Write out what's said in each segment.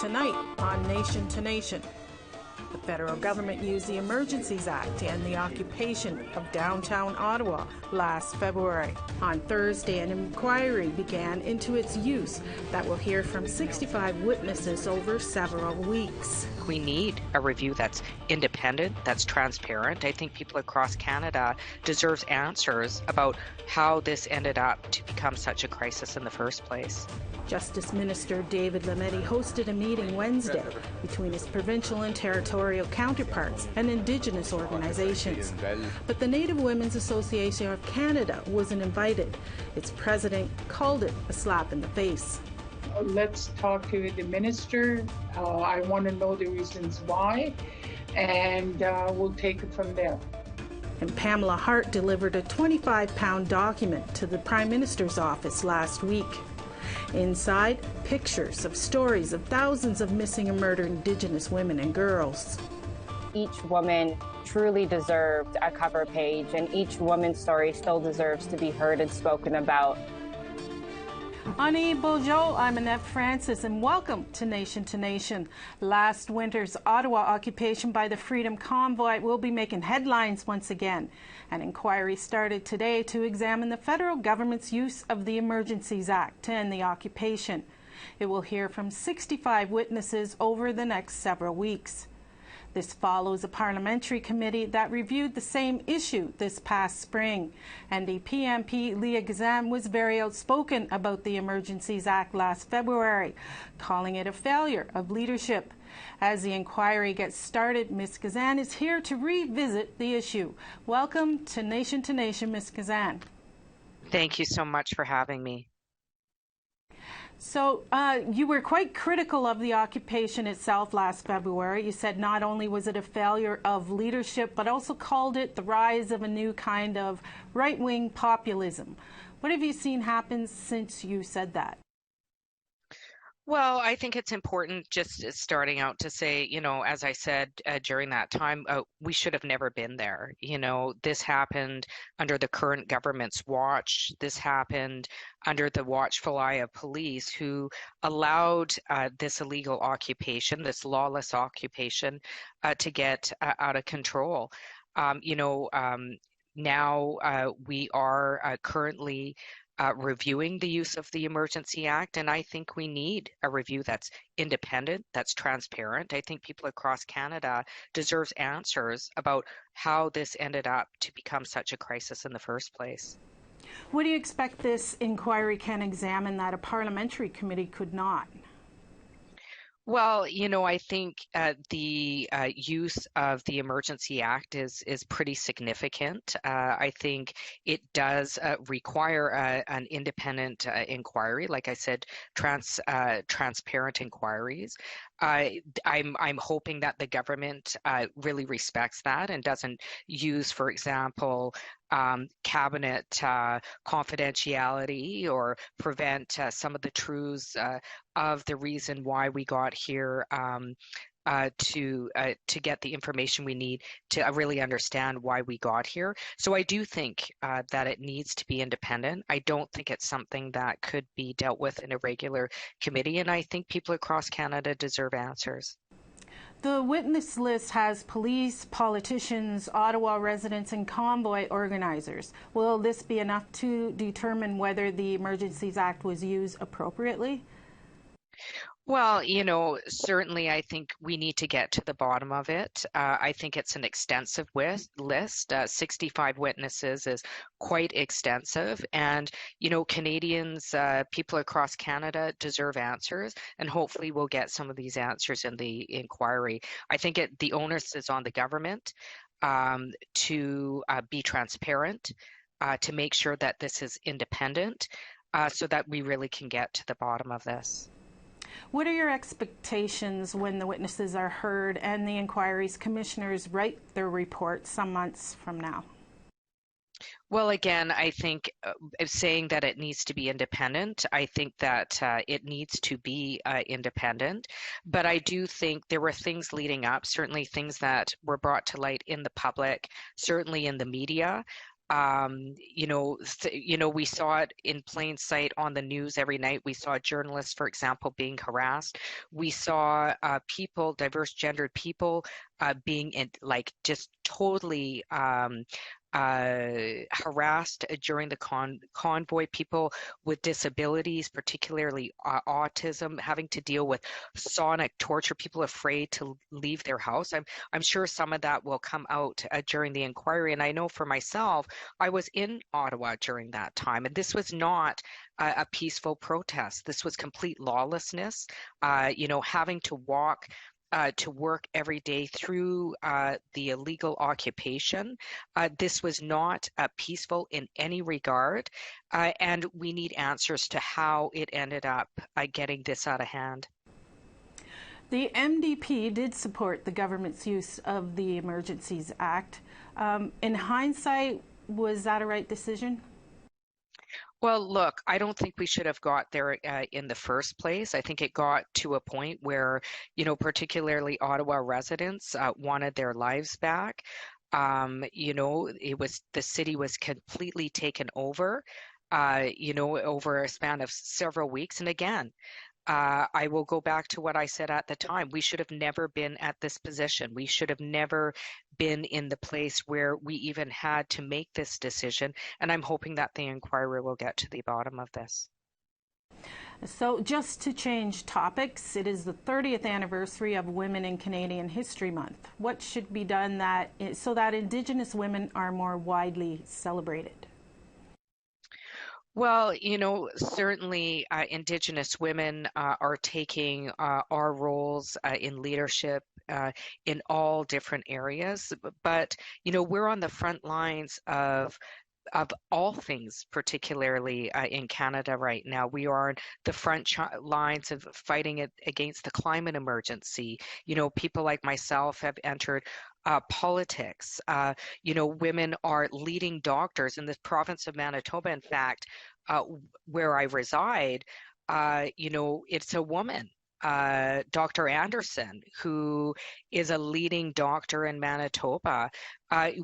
Tonight on Nation to Nation, the federal government used the Emergencies Act to end the occupation of downtown Ottawa last February. On Thursday, an inquiry began into its use that will hear from 65 witnesses over several weeks. We need a review that's independent, that's transparent. I think people across Canada deserve answers about how this ended up to become such a crisis in the first place. Justice Minister David Lametti hosted a meeting Wednesday between his provincial and territorial counterparts and Indigenous organizations. But the Native Women's Association of Canada wasn't invited. Its president called it a slap in the face. Let's talk to the minister. I want to know the reasons why, and we'll take it from there. And Pamela Hart delivered a 25-pound document to the Prime Minister's office last week. Inside, pictures of stories of thousands of missing and murdered Indigenous women and girls. Each woman truly deserved a cover page, and each woman's story still deserves to be heard and spoken about. Ani Bojo, I'm Annette Francis, and welcome to Nation. Last winter's Ottawa occupation by the Freedom Convoy will be making headlines once again. An inquiry started today to examine the federal government's use of the Emergencies Act to end the occupation. It will hear from 65 witnesses over the next several weeks. This follows a parliamentary committee that reviewed the same issue this past spring. NDP MP Leah Gazan was very outspoken about the Emergencies Act last February, calling it a failure of leadership. As the inquiry gets started, Ms. Gazan is here to revisit the issue. Welcome to Nation, Ms. Gazan. Thank you so much for having me. So you were quite critical of the occupation itself last February. You said not only was it a failure of leadership, but also called it the rise of a new kind of right-wing populism. What have you seen happen since you said that? Well, I think it's important just starting out to say, as I said during that time, we should have never been there. This happened under the current government's watch. This happened under the watchful eye of police who allowed this illegal occupation, this lawless occupation, to get out of control. Now we are currently reviewing the use of the Emergency Act, and I think we need a review that's independent, that's transparent. I think people across Canada deserve answers about how this ended up to become such a crisis in the first place. What do you expect this inquiry can examine that a parliamentary committee could not? Well, I think the use of the Emergency Act is pretty significant. I think it does require an independent inquiry, like I said, transparent inquiries. I'm hoping that the government really respects that and doesn't use, for example, cabinet confidentiality or prevent some of the truths of the reason why we got here to get the information we need to really understand why we got here. So I do think that it needs to be independent. I don't think it's something that could be dealt with in a regular committee, and I think people across Canada deserve answers. The witness list has police, politicians, Ottawa residents, and convoy organizers. Will this be enough to determine whether the Emergencies Act was used appropriately? Well, certainly I think we need to get to the bottom of it. I think it's an extensive list. 65 witnesses is quite extensive. And, Canadians, people across Canada deserve answers. And hopefully we'll get some of these answers in the inquiry. I think the onus is on the government to be transparent, to make sure that this is independent, so that we really can get to the bottom of this. What are your expectations when the witnesses are heard and the inquiry's commissioners write their report some months from now? Well, again, I think saying that it needs to be independent, I think that it needs to be independent. But I do think there were things leading up, certainly things that were brought to light in the public, certainly in the media, We saw it in plain sight on the news every night. We saw journalists, for example, being harassed. We saw people, diverse gendered people, being just totally harassed during the convoy. People with disabilities, particularly autism, having to deal with sonic torture. People afraid to leave their house. I'm sure some of that will come out during the inquiry. And I know for myself, I was in Ottawa during that time, and this was not a peaceful protest. This was complete lawlessness. Having to walk to work every day through the illegal occupation. This was not peaceful in any regard, and we need answers to how it ended up getting this out of hand. The NDP did support the government's use of the Emergencies Act. In hindsight, was that a right decision? Well, look, I don't think we should have got there in the first place. I think it got to a point where, particularly Ottawa residents wanted their lives back. The city was completely taken over, over a span of several weeks. And again, I will go back to what I said at the time. We should have never been at this position. We should have never been in the place where we even had to make this decision. And I'm hoping that the inquiry will get to the bottom of this. So just to change topics, it is the 30th anniversary of Women in Canadian History Month. What should be done so that Indigenous women are more widely celebrated? Well, certainly Indigenous women are taking our roles in leadership in all different areas. But, we're on the front lines of all things, particularly in Canada right now. We are on the front lines of fighting against the climate emergency. People like myself have entered politics. Women are leading doctors in the province of Manitoba. In fact, where I reside, it's a woman. Dr. Anderson, who is a leading doctor in Manitoba.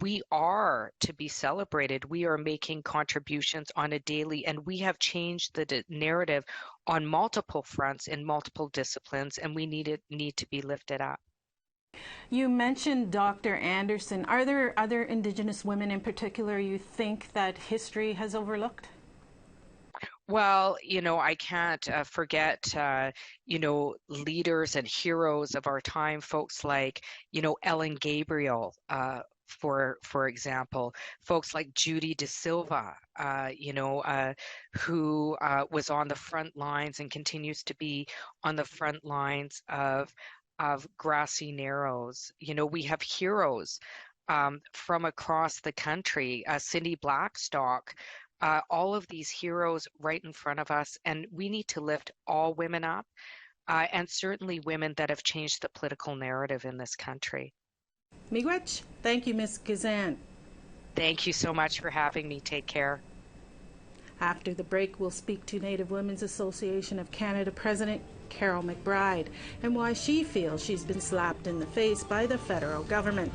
We are to be celebrated. We are making contributions on a daily, and we have changed the narrative on multiple fronts in multiple disciplines, and we need to be lifted up. You mentioned Dr. Anderson. Are there other Indigenous women in particular you think that history has overlooked? Well, I can't forget, leaders and heroes of our time, folks like, Ellen Gabriel, for example, folks like Judy De Silva, who was on the front lines and continues to be on the front lines of Grassy Narrows. We have heroes from across the country, Cindy Blackstock, all of these heroes right in front of us, and we need to lift all women up, and certainly women that have changed the political narrative in this country. Miigwech, thank you, Ms. Gazan. Thank you so much for having me. Take care. After the break, we'll speak to Native Women's Association of Canada President Carol McBride and why she feels she's been slapped in the face by the federal government.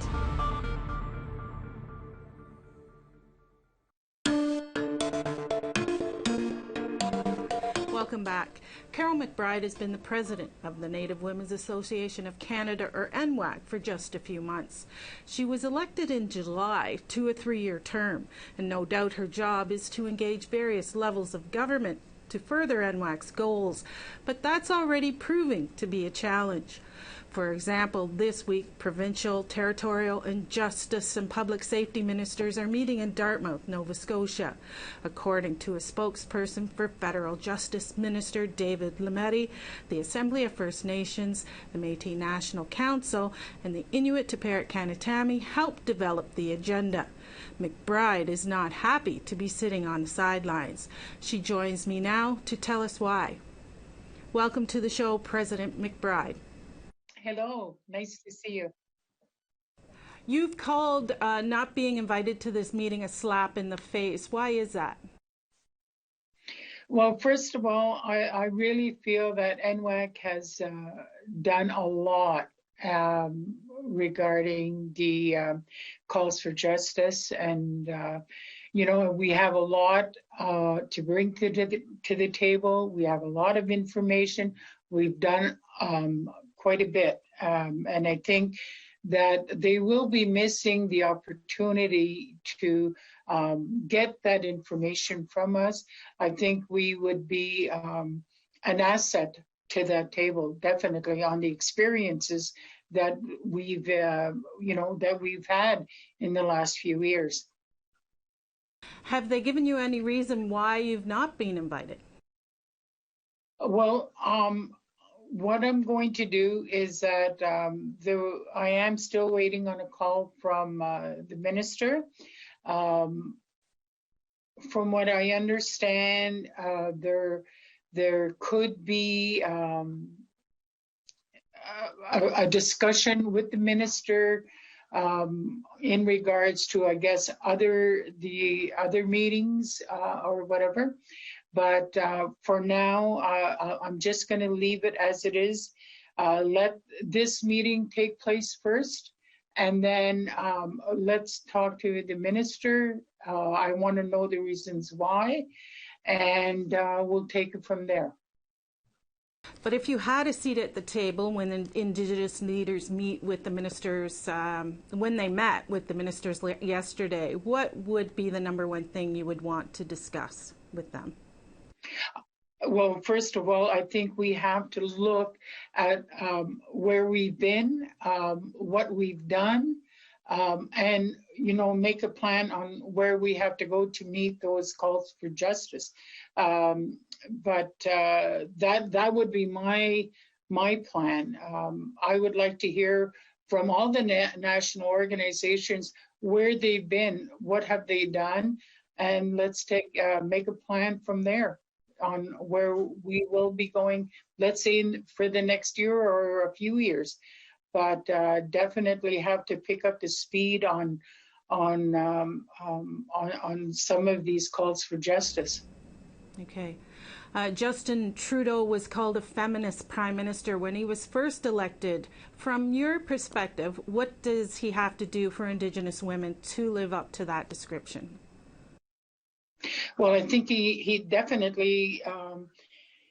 Welcome back. Carol McBride has been the president of the Native Women's Association of Canada, or NWAC, for just a few months. She was elected in July to a 3-year term, and no doubt her job is to engage various levels of government to further NWAC's goals, but that's already proving to be a challenge. For example, this week, provincial, territorial, and justice and public safety ministers are meeting in Dartmouth, Nova Scotia. According to a spokesperson for Federal Justice Minister David Lametti, the Assembly of First Nations, the Métis National Council, and the Inuit Teperit Kanatami helped develop the agenda. McBride is not happy to be sitting on the sidelines. She joins me now to tell us why. Welcome to the show, President McBride. Hello, nice to see you. You've called not being invited to this meeting a slap in the face. Why is that? Well, first of all, I really feel that NWAC has done a lot regarding the calls for justice, and we have a lot to bring to the table. We have a lot of information. We've done quite a bit, and I think that they will be missing the opportunity to get that information from us. I think we would be an asset to that table, definitely, on the experiences that we've had in the last few years. Have they given you any reason why you've not been invited? Well, what I'm going to do is that I am still waiting on a call from the minister. From what I understand, there could be a discussion with the minister in regards to, I guess, the other meetings or whatever. But for now, I'm just going to leave it as it is. Let this meeting take place first, and then let's talk to the minister. I want to know the reasons why, and we'll take it from there. But if you had a seat at the table when Indigenous leaders meet with the ministers, when they met with the ministers yesterday, what would be the number one thing you would want to discuss with them? Well, first of all, I think we have to look at where we've been, what we've done, and make a plan on where we have to go to meet those calls for justice. But that would be my plan. I would like to hear from all the national organizations where they've been, what have they done, and let's make a plan from there on where we will be going, let's say for the next year or a few years. But definitely have to pick up the speed on some of these calls for justice. Okay. Justin Trudeau was called a feminist prime minister when he was first elected. From your perspective, what does he have to do for Indigenous women to live up to that description? Well, I think he definitely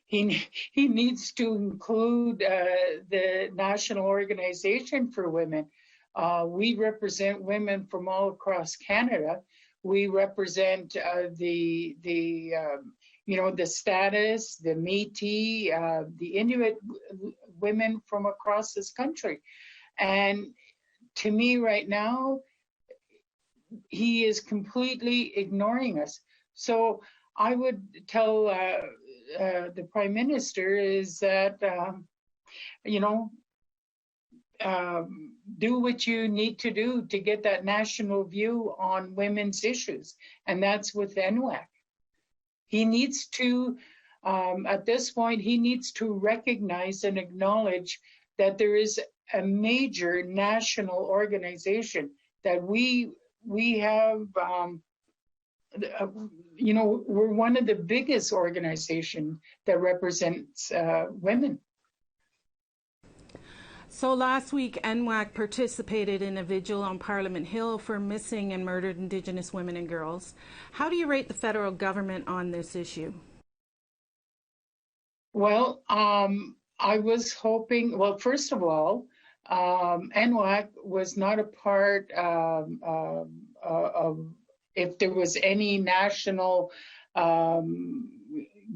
he needs to include the National Organization for Women. We represent women from all across Canada. We represent the status, the Métis, the Inuit women from across this country. And to me right now, he is completely ignoring us. So I would tell the Prime Minister is that, do what you need to do to get that national view on women's issues. And that's with NWAC. He needs to, at this point, he needs to recognize and acknowledge that there is a major national organization that we have, we're one of the biggest organizations that represents women. So last week, NWAC participated in a vigil on Parliament Hill for missing and murdered Indigenous women and girls. How do you rate the federal government on this issue? Well, I was hoping, well, first of all, NWAC was not a part of if there was any national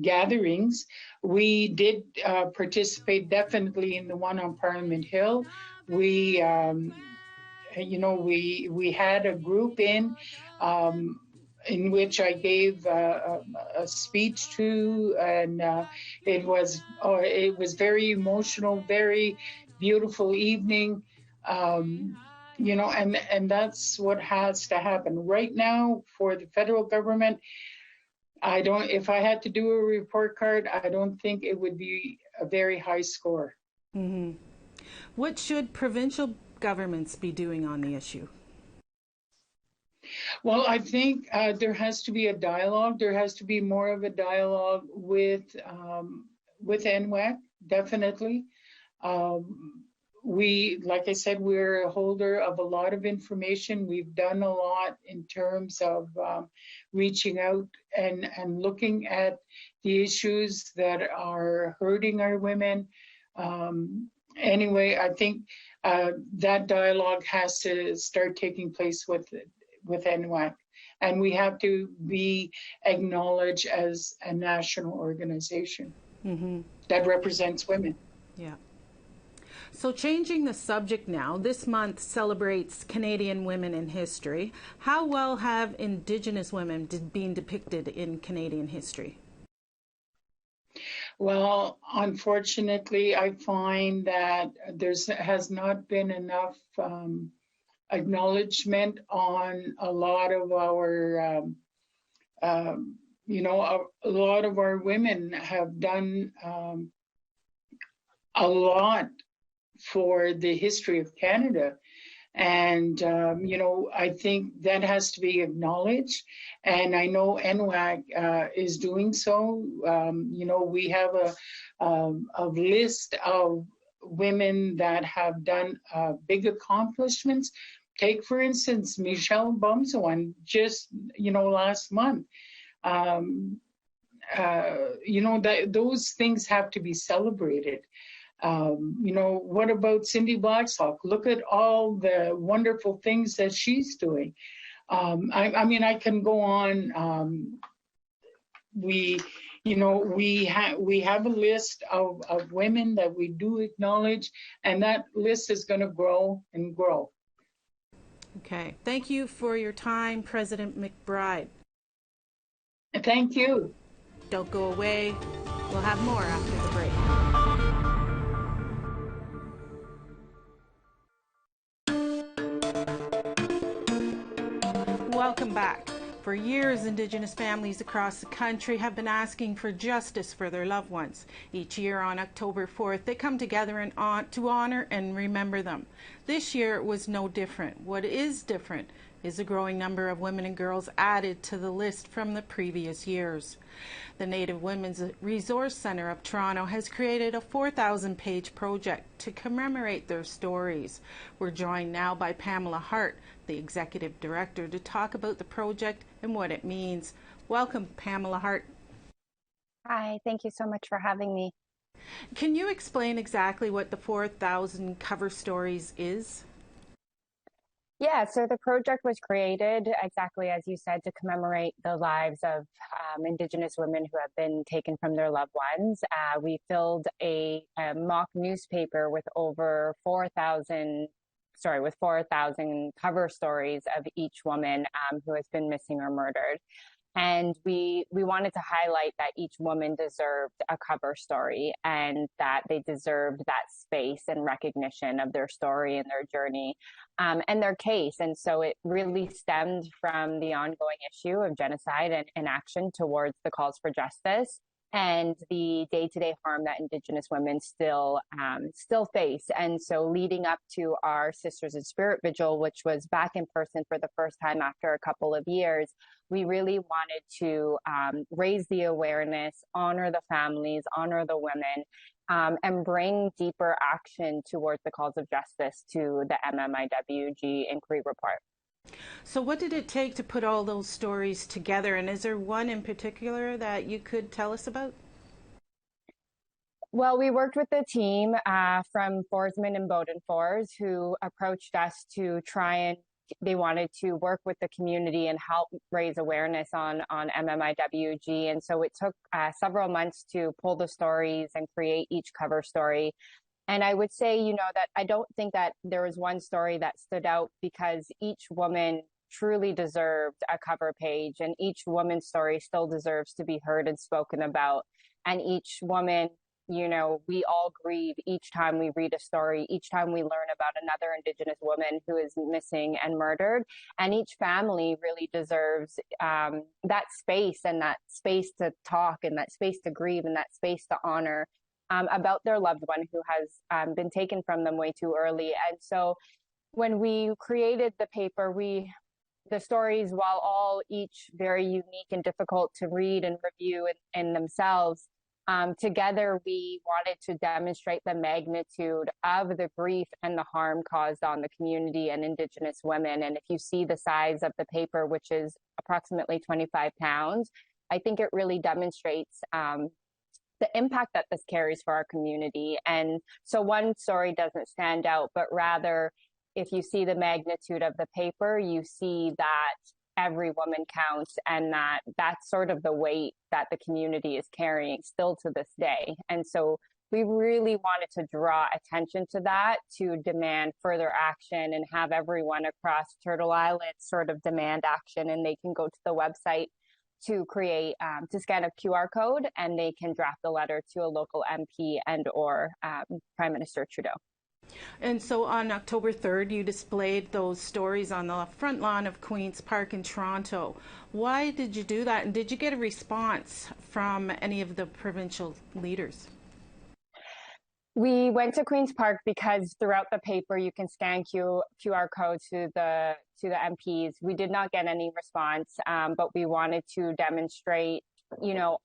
gatherings. We did participate definitely in the one on Parliament Hill. We had a group in which I gave a speech to, and it was very emotional, very beautiful evening. And that's what has to happen right now for the federal government. If I had to do a report card, I don't think it would be a very high score. Mm-hmm. What should provincial governments be doing on the issue? Well, I think there has to be a dialogue. There has to be more of a dialogue with NWAC, definitely. like I said, we're a holder of a lot of information. We've done a lot in terms of reaching out and looking at the issues that are hurting our women. Anyway, I think that dialogue has to start taking place with NWAC. And we have to be acknowledged as a national organization that represents women. Yeah. So changing the subject now, this month celebrates Canadian Women in History. How well have Indigenous women been depicted in Canadian history? Well, unfortunately, I find that there has not been enough acknowledgement on a lot of our, a lot of our women have done a lot for the history of Canada. And, I think that has to be acknowledged. And I know NWAC is doing so. We have a list of women that have done big accomplishments. Take, for instance, Michelle Bumswan, just, last month. Those things have to be celebrated. What about Cindy Blackstock? Look at all the wonderful things that she's doing. I can go on. We have a list of women that we do acknowledge, and that list is going to grow and grow. Okay. Thank you for your time, President McBride. Thank you. Don't go away. We'll have more after the break. Welcome back. For years, Indigenous families across the country have been asking for justice for their loved ones. Each year on October 4th, they come together to honor and remember them. This year was no different. What is different is a growing number of women and girls added to the list from the previous years. The Native Women's Resource Centre of Toronto has created a 4,000-page project to commemorate their stories. We're joined now by Pamela Hart, the Executive Director, to talk about the project and what it means. Welcome, Pamela Hart. Hi, thank you so much for having me. Can you explain exactly what the 4,000 cover stories is? Yeah, so the project was created, exactly as you said, to commemorate the lives of Indigenous women who have been taken from their loved ones. We filled a mock newspaper with over 4,000 cover stories of each woman who has been missing or murdered. And we wanted to highlight that each woman deserved a cover story and that they deserved that space and recognition of their story and their journey and their case. And so it really stemmed from the ongoing issue of genocide and inaction towards the calls for justice and the day-to-day harm that Indigenous women still face. And so leading up to our Sisters in Spirit Vigil, which was back in person for the first time after a couple of years, we really wanted to raise the awareness, honor the families, honor the women, and bring deeper action towards the calls of justice to the MMIWG inquiry report. So what did it take to put all those stories together? And is there one in particular that you could tell us about? Well, we worked with the team from Forsman and Bodenfors who approached us to try and they wanted to work with the community and help raise awareness on MMIWG. And so it took several months to pull the stories and create each cover story. And I would say, that I don't think that there was one story that stood out because each woman truly deserved a cover page and each woman's story still deserves to be heard and spoken about. And each woman, we all grieve each time we read a story, each time we learn about another Indigenous woman who is missing and murdered. And each family really deserves that space and that space to talk and that space to grieve and that space to honor about their loved one who has been taken from them way too early. And so when we created the paper, the stories, while all each very unique and difficult to read and review in themselves, Together, we wanted to demonstrate the magnitude of the grief and the harm caused on the community and Indigenous women. And if you see the size of the paper, which is approximately 25 pounds, I think it really demonstrates the impact that this carries for our community. And so one story doesn't stand out, but rather, if you see the magnitude of the paper, you see that every woman counts, and that's sort of the weight that the community is carrying still to this day. And so we really wanted to draw attention to that, to demand further action and have everyone across Turtle Island sort of demand action. And they can go to the website to create, to scan a QR code, and they can draft a letter to a local MP and or Prime Minister Trudeau. And so on October 3rd, you displayed those stories on the front lawn of Queen's Park in Toronto. Why did you do that? And did you get a response from any of the provincial leaders? We went to Queen's Park because throughout the paper you can scan QR codes to the MPs. We did not get any response, but we wanted to demonstrate,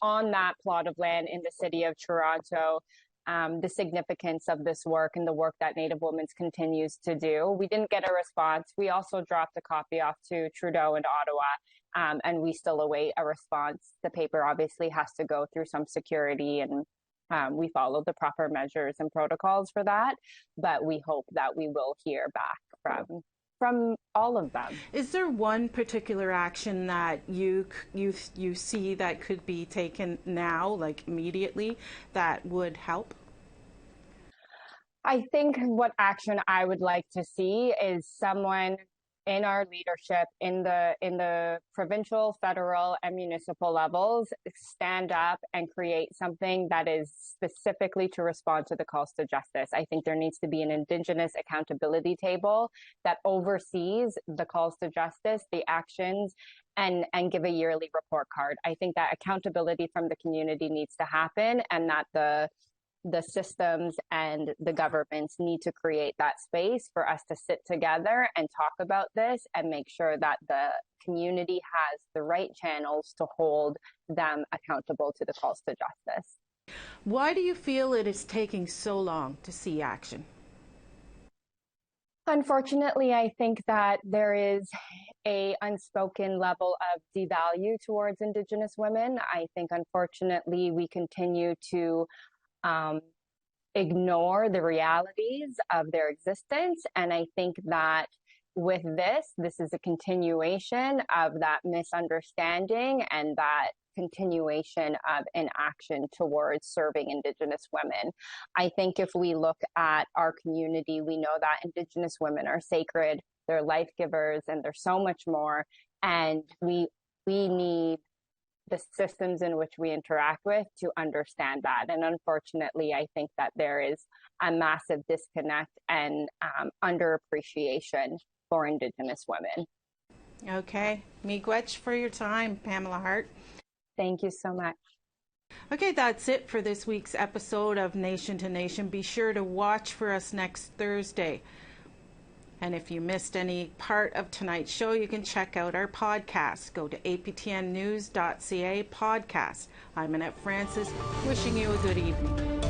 on that plot of land in the city of Toronto, the significance of this work and the work that Native Women's continues to do. We didn't get a response. We also dropped a copy off to Trudeau and Ottawa, and we still await a response. The paper obviously has to go through some security, and we follow the proper measures and protocols for that, but we hope that we will hear back from all of them. Is there one particular action that you see that could be taken now, like immediately, that would help? I think what action I would like to see is someone in our leadership in the provincial, federal, and municipal levels stand up and create something that is specifically to respond to the calls to justice. I think there needs to be an Indigenous accountability table that oversees the calls to justice, the actions, and give a yearly report card. I think that accountability from the community needs to happen, and that the systems and the governments need to create that space for us to sit together and talk about this and make sure that the community has the right channels to hold them accountable to the calls to justice. Why do you feel it is taking so long to see action? Unfortunately, I think that there is a unspoken level of devalue towards Indigenous women. I think, unfortunately, we continue to ignore the realities of their existence. And I think that with this is a continuation of that misunderstanding and that continuation of inaction towards serving Indigenous women. I think if we look at our community, we know that Indigenous women are sacred, they're life givers, and there's so much more. And we need the systems in which we interact with to understand that. And unfortunately, I think that there is a massive disconnect and underappreciation for Indigenous women. Okay. Miigwech for your time, Pamela Hart. Thank you so much. Okay, that's it for this week's episode of Nation to Nation. Be sure to watch for us next Thursday. And if you missed any part of tonight's show, you can check out our podcast. Go to aptnnews.ca podcast. I'm Annette Francis, wishing you a good evening.